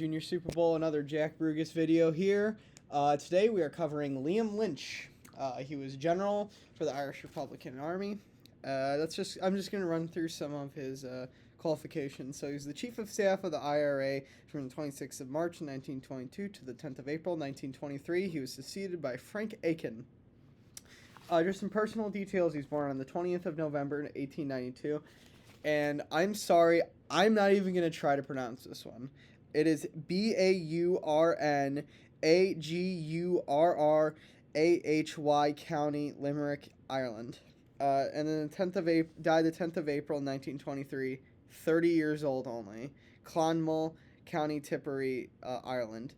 Junior Super Bowl, another Jack Brugus video here. Today we are covering Liam Lynch. He was general for the Irish Republican Army. I'm just going to run through some of his qualifications. So he's the Chief of Staff of the IRA from the 26th of March 1922 to the 10th of April 1923. He was succeeded by Frank Aiken. Just some personal details. He was born on the 20th of November 1892. And I'm sorry, I'm not even going to try to pronounce this one. It is Baurnagurrahhy, County Limerick, Ireland. And then died the 10th of April, 1923, 30 years old only. Clonmel, County Tipperary, Ireland.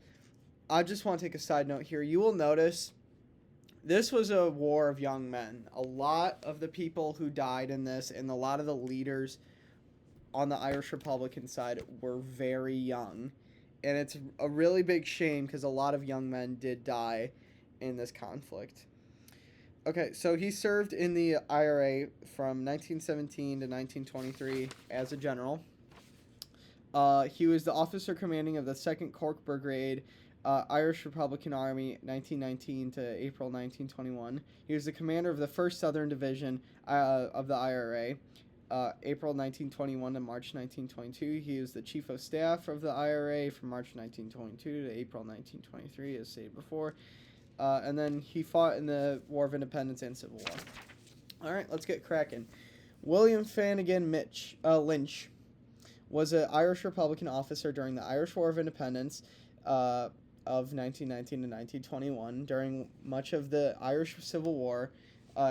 I just want to take a side note here. You will notice this was a war of young men. A lot of the people who died in this and a lot of the leaders on the Irish Republican side were very young. And it's a really big shame because a lot of young men did die in this conflict. Okay, so he served in the IRA from 1917 to 1923 as a general. He was the officer commanding of the 2nd Cork Brigade, Irish Republican Army, 1919 to April 1921. He was the commander of the 1st Southern Division of the IRA, April 1921 to March 1922. He was the Chief of Staff of the IRA from March 1922 to April 1923, as stated before. And then he fought in the War of Independence and Civil War. All right, let's get cracking. William Flanagan Lynch was an Irish Republican officer during the Irish War of Independence of 1919 to 1921. During much of the Irish Civil War,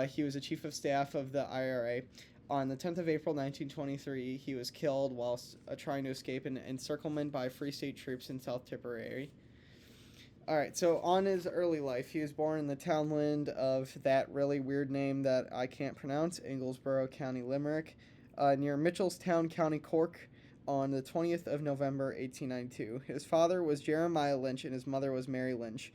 he was the Chief of Staff of the IRA. On the 10th of April 1923, he was killed whilst trying to escape an encirclement by Free State troops in South Tipperary. Alright, so on his early life, he was born in the townland of that really weird name that I can't pronounce, Inglesborough, County Limerick, near Mitchelstown, County Cork, on the 20th of November 1892. His father was Jeremiah Lynch and his mother was Mary Lynch,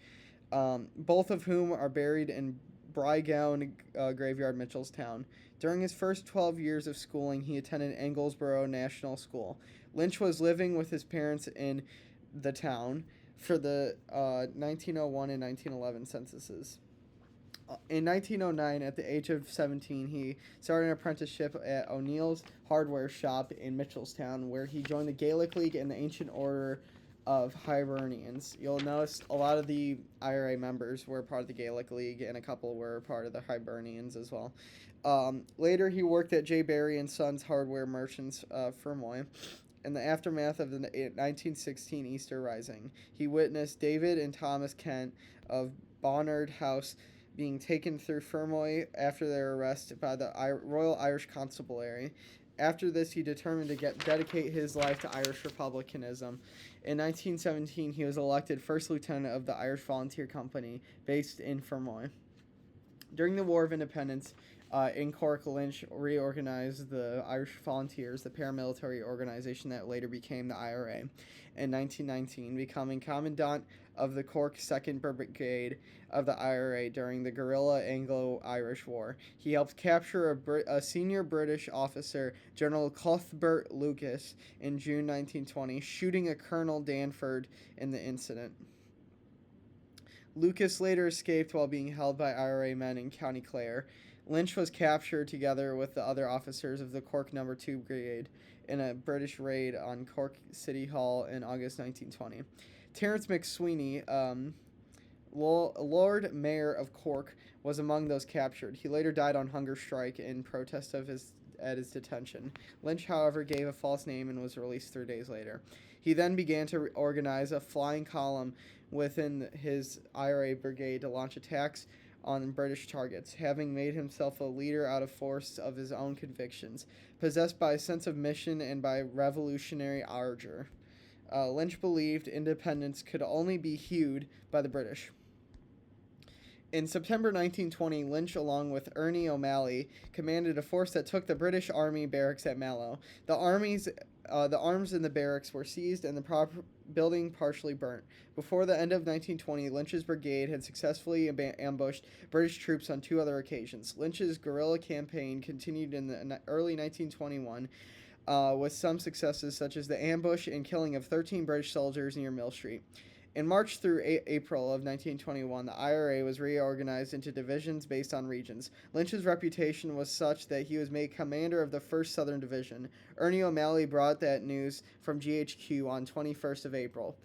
both of whom are buried in Brygown Graveyard, Mitchelstown. During his first 12 years of schooling, he attended Inglesborough National School. Lynch was living with his parents in the town for the 1901 and 1911 censuses. In 1909, at the age of 17, he started an apprenticeship at O'Neill's hardware shop in Mitchelstown, where he joined the Gaelic League and the Ancient Order of Hibernians. You'll notice a lot of the IRA members were part of the Gaelic League, and a couple were part of the Hibernians as well. Later, he worked at J. Barry and Sons Hardware Merchants, Fermoy. In the aftermath of the 1916 Easter Rising, he witnessed David and Thomas Kent of Barnard House being taken through Fermoy after their arrest by the Royal Irish Constabulary. After this, he determined to dedicate his life to Irish republicanism. In 1917, he was elected first lieutenant of the Irish Volunteer Company, based in Fermoy. During the War of Independence, in Cork, Lynch reorganized the Irish Volunteers, the paramilitary organization that later became the IRA, in 1919, becoming commandant of the Cork 2nd Brigade of the IRA during the guerrilla Anglo-Irish War. He helped capture a senior British officer, General Cuthbert Lucas, in June 1920, shooting a Colonel Danford in the incident. Lucas later escaped while being held by IRA men in County Clare. Lynch was captured together with the other officers of the Cork No. 2 Brigade in a British raid on Cork City Hall in August 1920. Terence McSweeney, Lord Mayor of Cork, was among those captured. He later died on hunger strike in protest at his detention. Lynch, however, gave a false name and was released 3 days later. He then began to organize a flying column within his IRA brigade to launch attacks on British targets, having made himself a leader out of force of his own convictions, possessed by a sense of mission and by revolutionary ardor. Lynch believed independence could only be hewed by the British. In September 1920, Lynch, along with Ernie O'Malley, commanded a force that took the British Army barracks at Mallow. The arms in the barracks were seized and the building partially burnt. Before the end of 1920, Lynch's brigade had successfully ambushed British troops on 2 other occasions. Lynch's guerrilla campaign continued in the early 1921. with some successes such as the ambush and killing of 13 British soldiers near Mill Street. In March through April of 1921, the IRA was reorganized into divisions based on regions. Lynch's reputation was such that he was made commander of the 1st Southern Division. Ernie O'Malley brought that news from GHQ on 21st of April.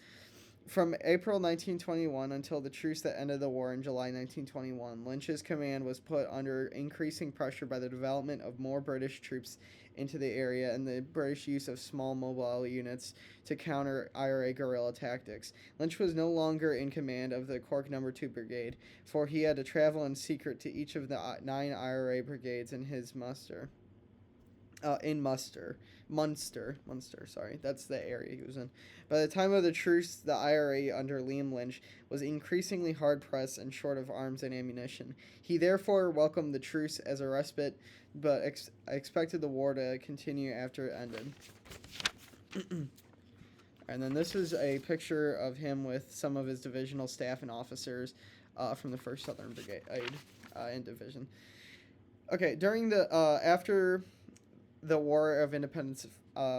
From April 1921 until the truce that ended the war in July 1921, Lynch's command was put under increasing pressure by the development of more British troops into the area and the British use of small mobile units to counter IRA guerrilla tactics. Lynch was no longer in command of the Cork No. 2 Brigade, for he had to travel in secret to each of the 9 IRA brigades in his Munster. Sorry, that's the area he was in. By the time of the truce, the IRA under Liam Lynch was increasingly hard-pressed and short of arms and ammunition. He therefore welcomed the truce as a respite, but expected the war to continue after it ended. And then this is a picture of him with some of his divisional staff and officers from the 1st Southern Brigade and Division. Okay, during the after the War of Independence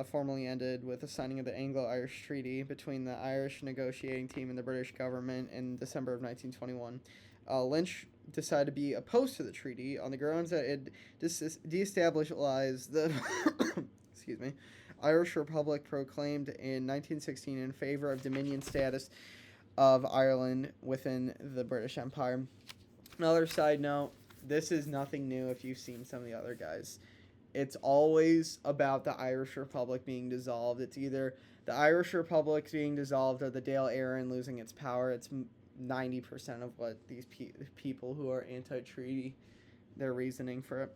formally ended with the signing of the Anglo-Irish Treaty between the Irish negotiating team and the British government in December of 1921. Lynch decided to be opposed to the treaty on the grounds that it destabilized the Irish Republic proclaimed in 1916 in favor of Dominion status of Ireland within the British Empire. Another side note, this is nothing new if you've seen some of the other guys. It's always about the Irish Republic being dissolved. It's either the Irish Republic being dissolved or the Dáil Éireann losing its power. It's 90% of what these people who are anti-treaty, their reasoning for it.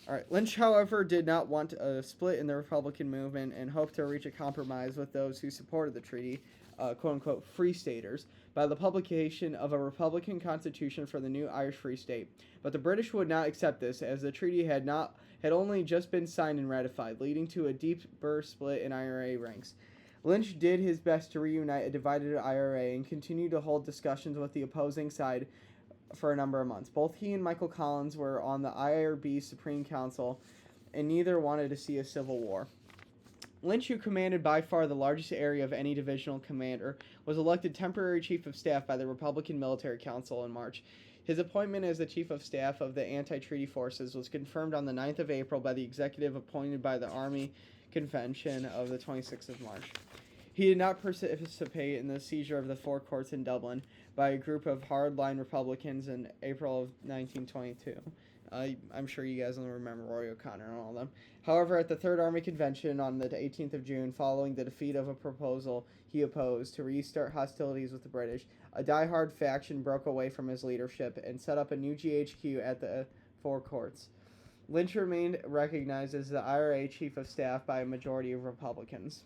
All right. Lynch, however, did not want a split in the Republican movement and hoped to reach a compromise with those who supported the treaty, quote-unquote, Free Staters, by the publication of a Republican constitution for the new Irish Free State. But the British would not accept this, as the treaty had only just been signed and ratified, leading to a deeper split in IRA ranks. Lynch did his best to reunite a divided IRA and continued to hold discussions with the opposing side for a number of months. Both he and Michael Collins were on the IRB Supreme Council, and neither wanted to see a civil war. Lynch, who commanded by far the largest area of any divisional commander, was elected temporary chief of staff by the Republican Military Council in March. His appointment as the chief of staff of the anti-treaty forces was confirmed on the 9th of April by the executive appointed by the Army Convention of the 26th of March. He did not participate in the seizure of the 4 courts in Dublin by a group of hardline Republicans in April of 1922. I'm sure you guys will remember Roy O'Connor and all of them. However, at the Third Army Convention on the 18th of June, following the defeat of a proposal he opposed to restart hostilities with the British, a die-hard faction broke away from his leadership and set up a new GHQ at the 4 courts. Lynch remained recognized as the IRA Chief of Staff by a majority of Republicans.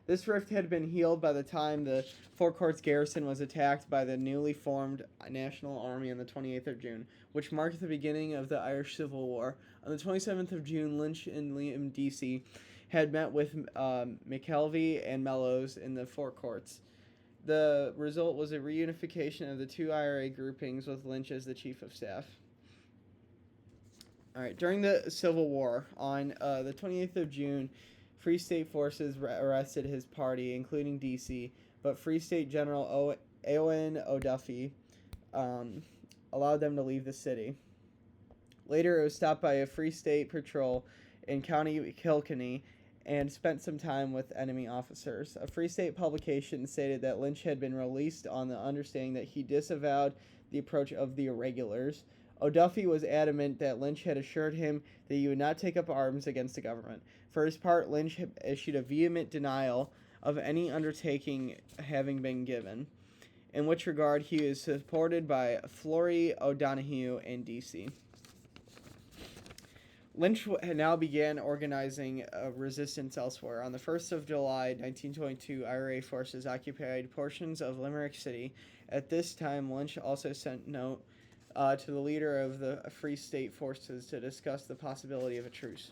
This rift had been healed by the time the 4 Courts garrison was attacked by the newly formed National Army on the 28th of June, which marked the beginning of the Irish Civil War. On the 27th of June, Lynch and Liam D.C. had met with McKelvey and Mellows in the 4 Courts. The result was a reunification of the 2 IRA groupings with Lynch as the Chief of Staff. All right, during the Civil War, on the 28th of June, Free State forces arrested his party, including D.C., but Free State General Eoin O'Duffy allowed them to leave the city. Later, it was stopped by a Free State patrol in County Kilkenny and spent some time with enemy officers. A Free State publication stated that Lynch had been released on the understanding that he disavowed the approach of the irregulars. O'Duffy was adamant that Lynch had assured him that he would not take up arms against the government. For his part, Lynch issued a vehement denial of any undertaking having been given, in which regard he was supported by Florey O'Donoghue in D.C. Lynch now began organizing a resistance elsewhere. On the 1st of July, 1922, IRA forces occupied portions of Limerick City. At this time, Lynch also sent note to the leader of the Free State forces to discuss the possibility of a truce.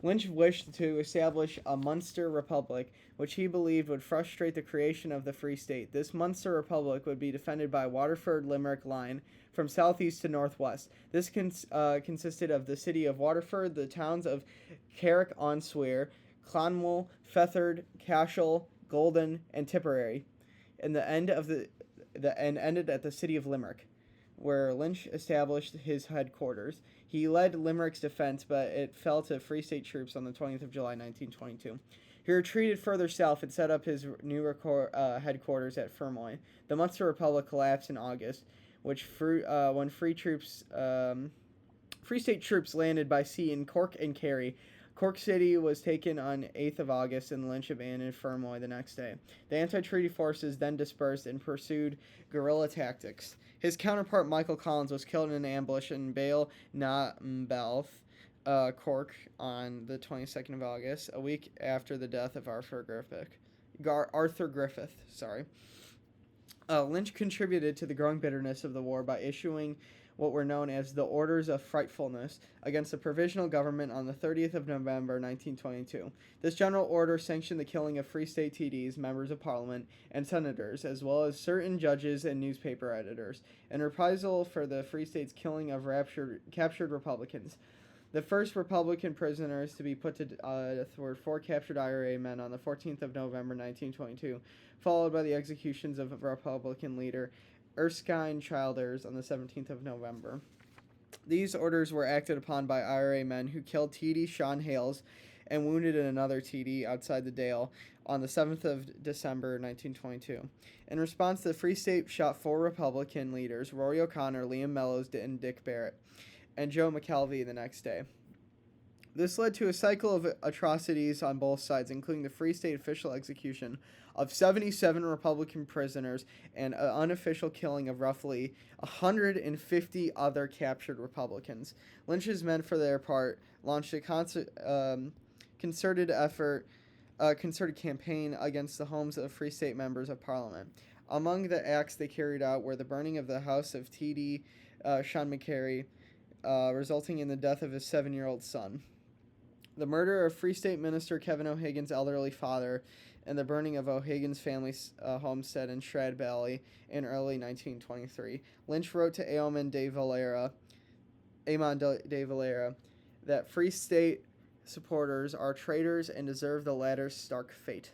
Lynch wished to establish a Munster Republic, which he believed would frustrate the creation of the Free State. This Munster Republic would be defended by a Waterford-Limerick line from southeast to northwest. This consisted of the city of Waterford, the towns of Carrick-on-Suir, Clonmel, Fethard, Cashel, Golden, and Tipperary, and ended at the city of Limerick, where Lynch established his headquarters. He led Limerick's defense, but it fell to Free State troops on the 20th of July, 1922. He retreated further south and set up his new headquarters at Fermoy. The Munster Republic collapsed in August, when Free State troops landed by sea in Cork and Kerry. Cork City was taken on 8th of August, and Lynch abandoned Fermoy the next day. The anti-treaty forces then dispersed and pursued guerrilla tactics. His counterpart, Michael Collins, was killed in an ambush in Bale na Mbalth, Cork, on the 22nd of August, a week after the death of Arthur Griffith. Lynch contributed to the growing bitterness of the war by issuing what were known as the Orders of Frightfulness against the Provisional Government on the 30th of November, 1922. This general order sanctioned the killing of Free State TDs, members of Parliament, and senators, as well as certain judges and newspaper editors, in reprisal for the Free State's killing of captured Republicans. The first Republican prisoners to be put to death were 4 captured IRA men on the 14th of November, 1922, followed by the executions of Republican leader Erskine Childers on the 17th of November. These orders were acted upon by IRA men who killed TD Sean Hales and wounded another TD outside the Dale on the 7th of December, 1922. In response, the Free State shot 4 Republican leaders, Rory O'Connor, Liam Mellows, and Dick Barrett, and Joe McKelvey the next day. This led to a cycle of atrocities on both sides, including the Free State official execution of 77 Republican prisoners and an unofficial killing of roughly 150 other captured Republicans. Lynch's men, for their part, launched a concerted campaign against the homes of Free State members of Parliament. Among the acts they carried out were the burning of the house of T.D. Sean McCary, resulting in the death of his 7-year-old son, the murder of Free State Minister Kevin O'Hagan's elderly father, and the burning of O'Hagan's family's homestead in Shrad Valley in early 1923. Lynch wrote to Eamon de Valera that Free State supporters are traitors and deserve the latter's stark fate.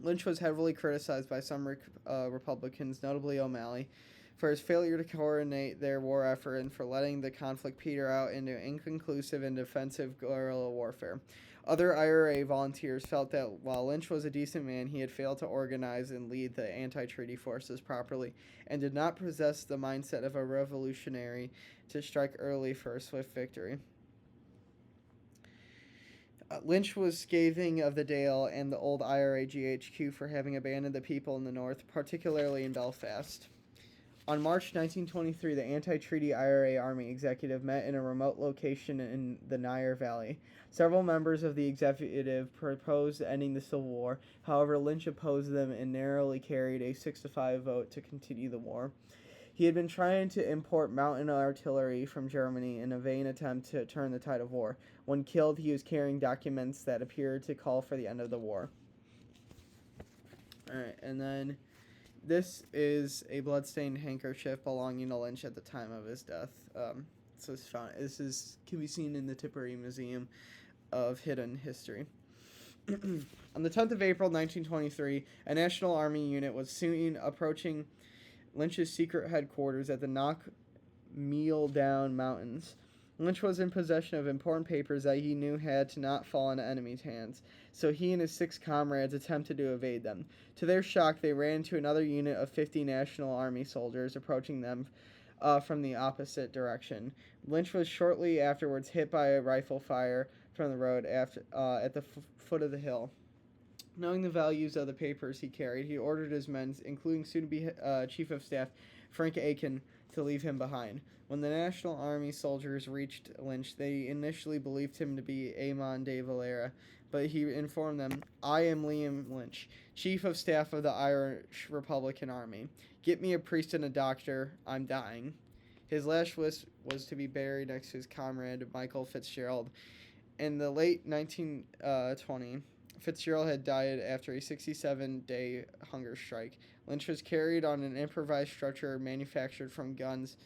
Lynch was heavily criticized by some Republicans, notably O'Malley, for his failure to coordinate their war effort and for letting the conflict peter out into inconclusive and defensive guerrilla warfare. Other IRA volunteers felt that while Lynch was a decent man, he had failed to organize and lead the anti-treaty forces properly and did not possess the mindset of a revolutionary to strike early for a swift victory. Lynch was scathing of the Dale and the old IRA GHQ for having abandoned the people in the north, particularly in Belfast. On March 1923, the anti-treaty IRA Army executive met in a remote location in the Nire Valley. Several members of the executive proposed ending the Civil War. However, Lynch opposed them and narrowly carried a 6-5 vote to continue the war. He had been trying to import mountain artillery from Germany in a vain attempt to turn the tide of war. When killed, he was carrying documents that appeared to call for the end of the war. Alright, and then this is a bloodstained handkerchief belonging to Lynch at the time of his death. Can be seen in the Tipperary Museum of Hidden History. On the 10th of April, 1923, a National Army unit was seen approaching Lynch's secret headquarters at the Knock Meal Down Mountains. Lynch was in possession of important papers that he knew had to not fall into enemy's hands, so he and his 6 comrades attempted to evade them. To their shock, they ran into another unit of 50 National Army soldiers approaching them from the opposite direction. Lynch was shortly afterwards hit by a rifle fire from the road at the foot of the hill. Knowing the values of the papers he carried, he ordered his men, including soon-to-be Chief of Staff Frank Aiken, to leave him behind. When the National Army soldiers reached Lynch, they initially believed him to be Eamon de Valera, but he informed them, "I am Liam Lynch, Chief of Staff of the Irish Republican Army. Get me a priest and a doctor. I'm dying." His last wish was to be buried next to his comrade, Michael Fitzgerald, In the late 1920, Fitzgerald had died after a 67-day hunger strike. Lynch was carried on an improvised stretcher manufactured from guns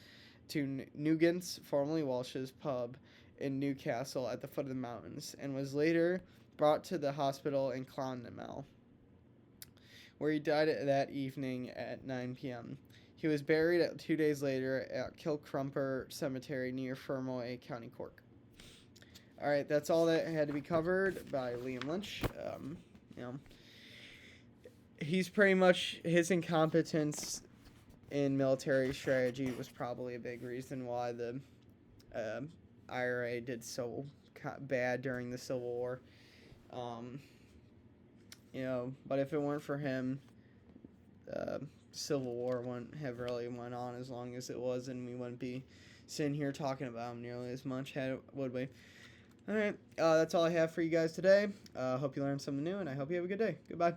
to Nugent's, formerly Walsh's, pub in Newcastle at the foot of the mountains, and was later brought to the hospital in Clonmel, where he died that evening at 9 p.m. He was buried 2 days later at Kilcrumper Cemetery near Fermoy, County Cork. All right, that's all that had to be covered by Liam Lynch. You know, he's pretty much, his incompetence in military strategy was probably a big reason why the IRA did so bad during the Civil War. You know, but if it weren't for him, Civil War wouldn't have really went on as long as it was, and we wouldn't be sitting here talking about him nearly as much, would we? All right, that's all I have for you guys today. Hope you learned something new, and I hope you have a good day. Goodbye.